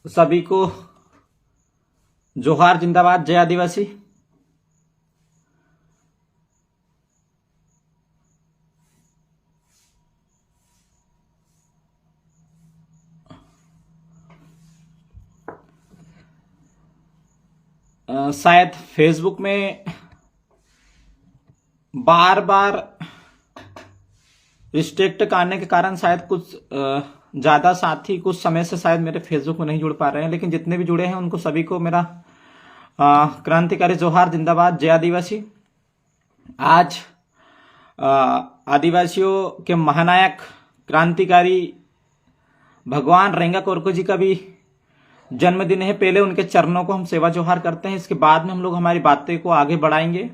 सभी को जोहार, जिंदाबाद, जय आदिवासी। शायद फेसबुक में बार बार रिस्ट्रिक्ट करने के कारण शायद कुछ ज्यादा साथी कुछ समय से शायद मेरे फेसबुक में नहीं जुड़ पा रहे हैं, लेकिन जितने भी जुड़े हैं उनको सभी को मेरा क्रांतिकारी जोहार, जिंदाबाद, जय आदिवासी। आज आदिवासियों के महानायक क्रांतिकारी भगवान रेंगा कोरको जी का भी जन्मदिन है। पहले उनके चरणों को हम सेवा जोहार करते हैं, इसके बाद में हम लोग हमारी बातें को आगे बढ़ाएंगे।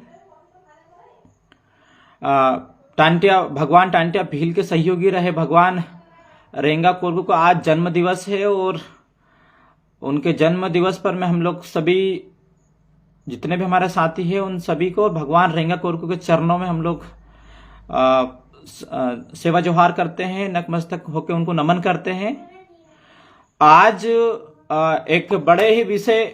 भगवान टांटिया भील के सहयोगी रहे भगवान रेंगा कोरको को आज जन्म दिवस है, और उनके जन्म दिवस पर मैं हम लोग सभी जितने भी हमारे साथी हैं उन सभी को भगवान रेंगा कोरको के चरणों में हम लोग सेवा जोहार करते हैं, नतमस्तक होकर उनको नमन करते हैं। आज एक बड़े ही विषय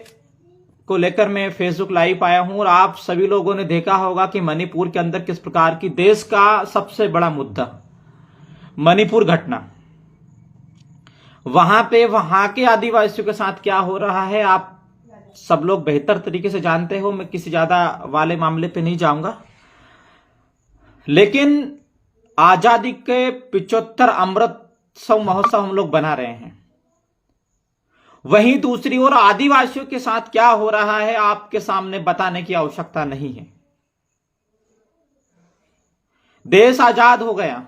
को लेकर मैं फेसबुक लाइव आया हूं, और आप सभी लोगों ने देखा होगा कि मणिपुर के अंदर किस प्रकार की देश का सबसे बड़ा मुद्दा मणिपुर घटना, वहां पे वहां के आदिवासियों के साथ क्या हो रहा है आप सब लोग बेहतर तरीके से जानते हो। मैं किसी ज्यादा वाले मामले पे नहीं जाऊंगा, लेकिन आजादी के 75 अमृतसर महोत्सव हम लोग बना रहे हैं। वहीं दूसरी ओर आदिवासियों के साथ क्या हो रहा है आपके सामने बताने की आवश्यकता नहीं है। देश आजाद हो गया,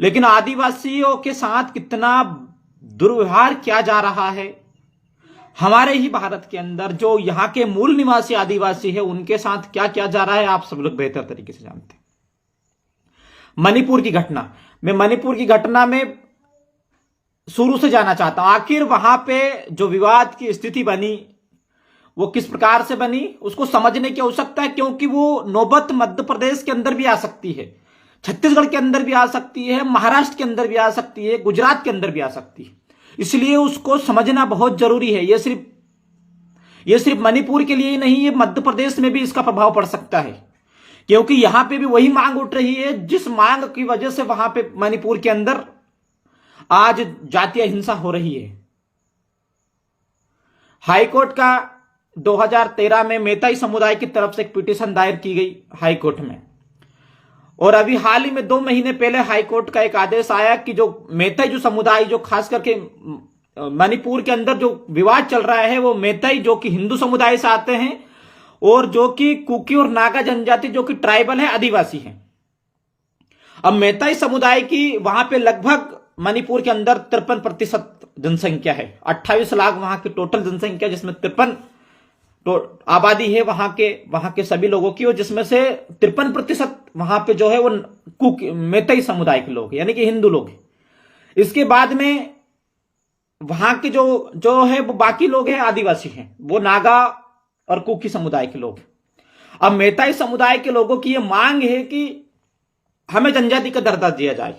लेकिन आदिवासियों के साथ कितना दुर्व्यवहार किया जा रहा है हमारे ही भारत के अंदर, जो यहां के मूल निवासी आदिवासी है उनके साथ क्या किया जा रहा है आप सब लोग बेहतर तरीके से जानते हैं। मणिपुर की घटना, मैं मणिपुर की घटना में शुरू से जाना चाहता हूं। आखिर वहां पे जो विवाद की स्थिति बनी वो किस प्रकार से बनी उसको समझने की आवश्यकता है, क्योंकि वो नौबत मध्य प्रदेश के अंदर भी आ सकती है, छत्तीसगढ़ के अंदर भी आ सकती है, महाराष्ट्र के अंदर भी आ सकती है, गुजरात के अंदर भी आ सकती है। इसलिए उसको समझना बहुत जरूरी है। ये सिर्फ मणिपुर के लिए ही नहीं, ये मध्य प्रदेश में भी इसका प्रभाव पड़ सकता है, क्योंकि यहां पे भी वही मांग उठ रही है जिस मांग की वजह से वहां पे मणिपुर के अंदर आज जातीय हिंसा हो रही है। हाईकोर्ट का 2013 में मेताई समुदाय की तरफ से एक पिटीशन दायर की गई हाईकोर्ट में, और अभी हाल ही में 2 महीने पहले हाईकोर्ट का एक आदेश आया कि जो मेताई जो समुदाय, जो खास करके मणिपुर के अंदर जो विवाद चल रहा है वो मेताई जो कि हिंदू समुदाय से आते हैं, और जो कि कुकी और नागा जनजाति जो कि ट्राइबल है, आदिवासी है। अब मेताई समुदाय की वहां पे लगभग मणिपुर के अंदर 53% जनसंख्या है। 28 लाख वहां की टोटल जनसंख्या, जिसमें 53 आबादी है वहां के सभी लोगों की, और जिसमें से 53% वहां पे जो है वो मेताई समुदाय के लोग, यानी कि हिंदू लोग हैं। इसके बाद में वहां के जो है वो बाकी लोग हैं, आदिवासी हैं, वो नागा और कुकी समुदाय के लोग। अब मेताई समुदाय के लोगों की यह मांग है कि हमें जनजाति का दर्जा दिया जाए,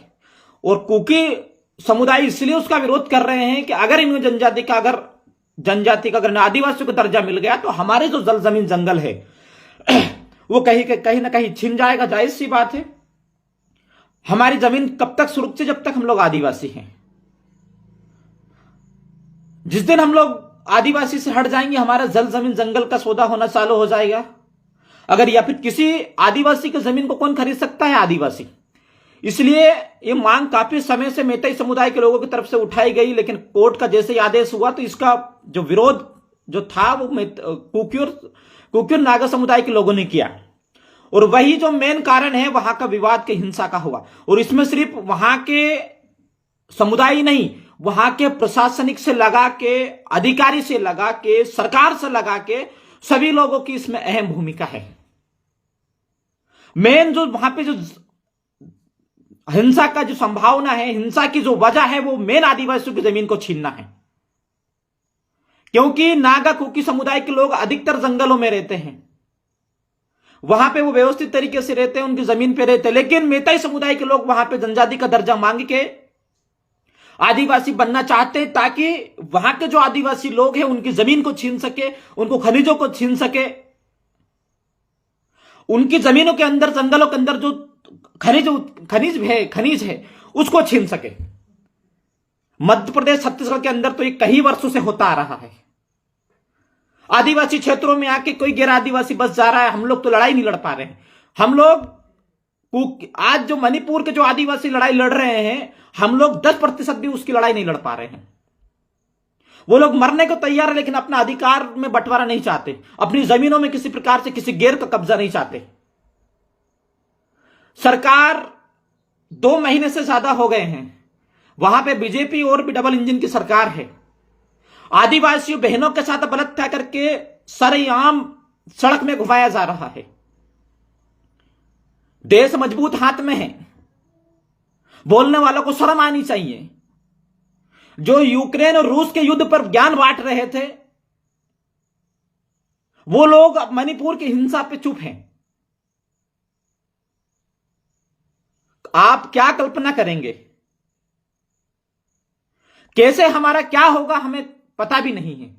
और कुकी समुदाय इसलिए उसका विरोध कर रहे हैं कि अगर इनमें जनजाति का अगर आदिवासियों को दर्जा मिल गया तो हमारे जो जल जमीन जंगल है वो कहीं ना कहीं छिन जाएगा। जाहिर सी बात है, हमारी जमीन कब तक सुरक्षित, जब तक हम लोग आदिवासी हैं। जिस दिन हम लोग आदिवासी से हट जाएंगे हमारा जल जमीन जंगल का सौदा होना चालू हो जाएगा। अगर या फिर किसी आदिवासी की जमीन को कौन खरीद सकता है? आदिवासी। इसलिए ये मांग काफी समय से मेताई समुदाय के लोगों की तरफ से उठाई गई, लेकिन कोर्ट का जैसे ही आदेश हुआ तो इसका जो विरोध जो था वो कुकी और नागा समुदाय के लोगों ने किया, और वही जो मेन कारण है वहां का विवाद के हिंसा का हुआ। और इसमें सिर्फ वहां के समुदाय ही नहीं, वहां के प्रशासनिक से लगा के, अधिकारी से लगा के, सरकार से लगा के सभी लोगों की इसमें अहम भूमिका है। मेन जो वहां पे जो हिंसा का जो संभावना है, हिंसा की जो वजह है, वो मेन आदिवासियों की जमीन को छीनना है, क्योंकि नागा कुकी समुदाय के लोग अधिकतर जंगलों में रहते हैं, वहां पे वो व्यवस्थित तरीके से रहते हैं, उनकी जमीन पे रहते हैं। लेकिन मेताई समुदाय के लोग वहां पे जनजाति का दर्जा मांग के आदिवासी बनना चाहते हैं ताकि वहां के जो आदिवासी लोग हैं उनकी जमीन को छीन सके, उनको खनिजों को छीन सके, उनकी जमीनों के अंदर, जंगलों के अंदर जो खनिज है उसको छीन सके। मध्य प्रदेश, छत्तीसगढ़ के अंदर तो ये कई वर्षों से होता आ रहा है। आदिवासी क्षेत्रों में आके कोई गैर आदिवासी बस जा रहा है, हम लोग तो लड़ाई नहीं लड़ पा रहे हैं। हम लोग आज जो मणिपुर के जो आदिवासी लड़ाई लड़ रहे हैं, हम लोग 10% भी उसकी लड़ाई नहीं लड़ पा रहे हैं। वो लोग मरने को तैयार है लेकिन अपना अधिकार में बंटवारा नहीं चाहते, अपनी जमीनों में किसी प्रकार से किसी गैर का कब्जा नहीं चाहते। सरकार 2 महीने से ज्यादा हो गए हैं, वहां पे बीजेपी और भी डबल इंजन की सरकार है। आदिवासियों बहनों के साथ बलात्कार करके सरेआम सड़क में घुमाया जा रहा है। देश मजबूत हाथ में है, बोलने वालों को शर्म आनी चाहिए। जो यूक्रेन और रूस के युद्ध पर ज्ञान बांट रहे थे, वो लोग अब मणिपुर की हिंसा पे चुप हैं। आप क्या कल्पना करेंगे, कैसे हमारा क्या होगा, हमें पता भी नहीं है।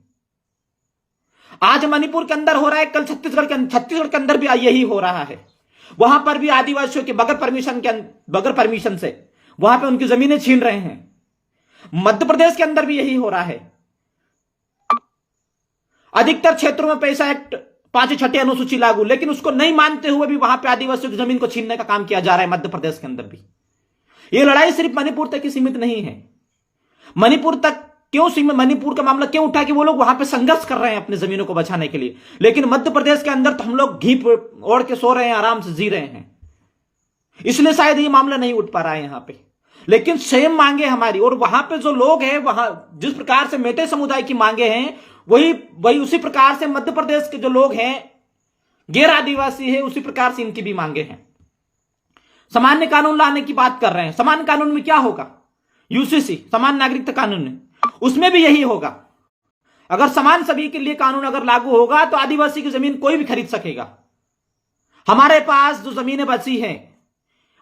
आज मणिपुर के अंदर हो रहा है, कल छत्तीसगढ़ के अंदर भी यही हो रहा है। वहां पर भी आदिवासियों के बगैर परमिशन से वहां पे उनकी जमीनें छीन रहे हैं। मध्य प्रदेश के अंदर भी यही हो रहा है। अधिकतर क्षेत्रों में पैसा एक्ट 5 अनुसूची लागू, लेकिन उसको नहीं मानते हुए भी वहां पे आदिवासियों की जमीन को छीनने का काम किया जा रहा है मध्य प्रदेश के अंदर भी। यह लड़ाई सिर्फ मणिपुर तक ही सीमित नहीं है। मणिपुर तक क्यों सीमित, मणिपुर का मामला क्यों उठा कि वो लोग वहां पे संघर्ष कर रहे हैं अपनी जमीनों को बचाने के लिए, लेकिन मध्य प्रदेश के अंदर तो हम लोग घी ओढ़ के सो रहे हैं, आराम से जी रहे हैं। इसलिए शायद ये मामला नहीं उठ पा रहा है यहां पे। लेकिन सेम मांगे हमारी, और वहां पे जो लोग हैं, वहां जिस प्रकार से मेटे समुदाय की मांगे हैं, वही उसी प्रकार से मध्य प्रदेश के जो लोग हैं, गैर आदिवासी है, उसी प्रकार से इनकी भी मांगे हैं। सामान्य कानून लाने की बात कर रहे हैं। सामान्य कानून में क्या होगा? यूसीसी, समान नागरिकता कानून है, उसमें भी यही होगा। अगर समान सभी के लिए कानून अगर लागू होगा तो आदिवासी की जमीन कोई भी खरीद सकेगा। हमारे पास जो जमीनें बची हैं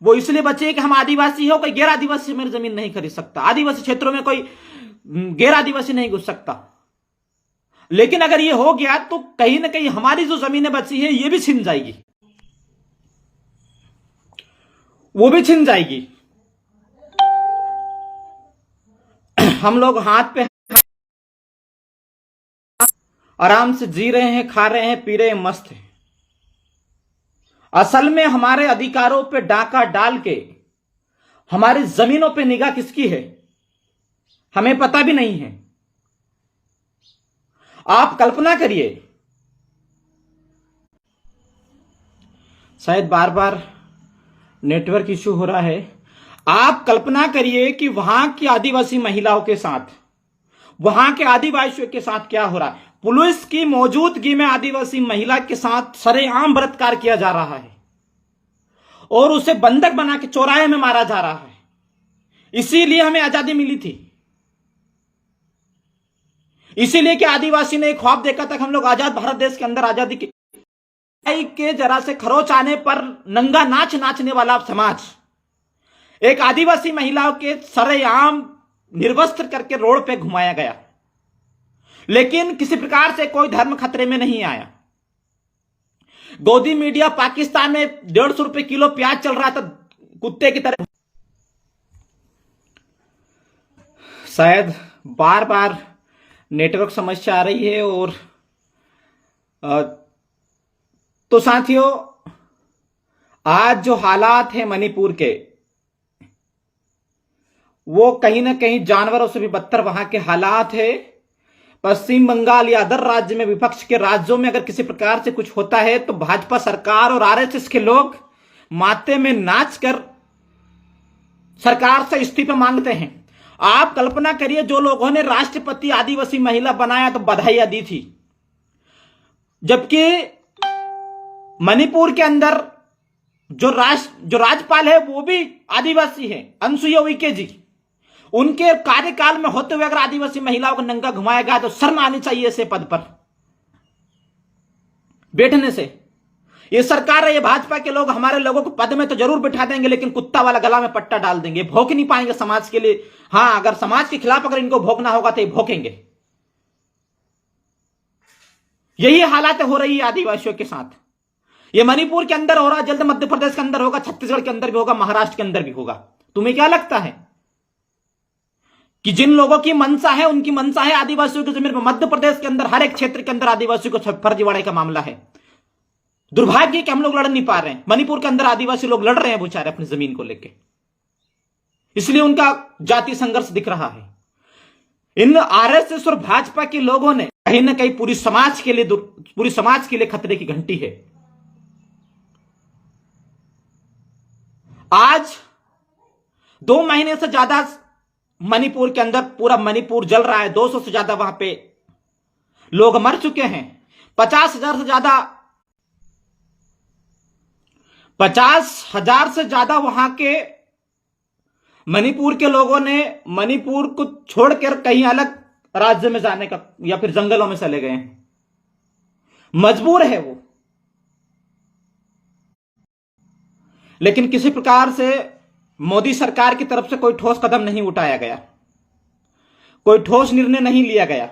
वो इसलिए बची कि हम आदिवासी हो, कोई गैर आदिवासी मेरी जमीन नहीं खरीद सकता। आदिवासी क्षेत्रों में कोई गैर आदिवासी नहीं घुस सकता। लेकिन अगर ये हो गया तो कहीं ना कहीं हमारी जो जमीनें बची है ये भी छिन जाएगी, वो भी छिन जाएगी। हम लोग हाथ पे आराम से जी रहे हैं, खा रहे हैं, पी रहे हैं, मस्त हैं। असल में हमारे अधिकारों पे डाका डाल के हमारी जमीनों पे निगाह किसकी है हमें पता भी नहीं है। आप कल्पना करिए, शायद बार बार नेटवर्क इश्यू हो रहा है। आप कल्पना करिए कि वहां की आदिवासी महिलाओं के साथ, वहां के आदिवासियों के साथ क्या हो रहा है। पुलिस की मौजूदगी में आदिवासी महिला के साथ सरेआम बलात्कार किया जा रहा है और उसे बंधक बना के चौराहे में मारा जा रहा है। इसीलिए हमें आजादी मिली थी, इसीलिए कि आदिवासी ने एक ख्वाब देखा था कि हम लोग आजाद भारत देश के अंदर आजादी के जरा से खरोच आने पर नंगा नाच नाचने वाला समाज एक आदिवासी महिलाओं के सरेआम निर्वस्त्र करके रोड पे घुमाया गया, लेकिन किसी प्रकार से कोई धर्म खतरे में नहीं आया। गोदी मीडिया पाकिस्तान में 150 रुपए किलो प्याज चल रहा था कुत्ते की तरह। शायद बार बार नेटवर्क समस्या आ रही है। और तो साथियों, आज जो हालात हैं मणिपुर के, वो कहीं ना कहीं जानवरों से भी बदतर वहां के हालात है। पश्चिम बंगाल या अदर राज्य में, विपक्ष के राज्यों में अगर किसी प्रकार से कुछ होता है तो भाजपा सरकार और आरएसएस के लोग माथे में नाचकर सरकार से इस्तीफा मांगते हैं। आप कल्पना करिए, जो लोगों ने राष्ट्रपति आदिवासी महिला बनाया तो बधाइयां दी थी, जबकि मणिपुर के अंदर जो राज्यपाल है वो भी आदिवासी है, अनसुईया उइके जी। उनके कार्यकाल में होते हुए अगर आदिवासी महिलाओं को नंगा घुमाया गया तो शर्म आनी चाहिए ऐसे पद पर बैठने से। ये सरकार है, ये भाजपा के लोग हमारे लोगों को पद में तो जरूर बिठा देंगे, लेकिन कुत्ता वाला गला में पट्टा डाल देंगे, भोंक नहीं पाएंगे समाज के लिए। हां, अगर समाज के खिलाफ अगर इनको भोंकना होगा तो ये भोंकेंगे। यही हालात हो रही है आदिवासियों के साथ। ये मणिपुर के अंदर हो रहा, जल्द मध्य प्रदेश के अंदर होगा, छत्तीसगढ़ के अंदर भी होगा, महाराष्ट्र के अंदर भी होगा। तुम्हें क्या लगता है कि जिन लोगों की मंशा है, उनकी मंशा है आदिवासियों की जमीन पर? मध्य प्रदेश के अंदर हर एक क्षेत्र के अंदर आदिवासियों को फर्जीवाड़े का मामला है। दुर्भाग्य कि हम लोग लड़ नहीं पा रहे हैं। मणिपुर के अंदर आदिवासी लोग लड़ रहे हैं बेचारे अपनी जमीन को लेकर, इसलिए उनका जातीय संघर्ष दिख रहा है। इन आरएसएस और भाजपा के लोगों ने कहीं ना कहीं पूरी समाज के लिए खतरे की घंटी है। आज 2 महीने से ज्यादा मणिपुर के अंदर पूरा मणिपुर जल रहा है। 200 से ज्यादा वहां पे लोग मर चुके हैं। 50,000 से ज्यादा वहां के मणिपुर के लोगों ने मणिपुर को छोड़कर कहीं अलग राज्य में जाने का या फिर जंगलों में चले गए हैं। मजबूर है वो, लेकिन किसी प्रकार से मोदी सरकार की तरफ से कोई ठोस कदम नहीं उठाया गया, कोई ठोस निर्णय नहीं लिया गया।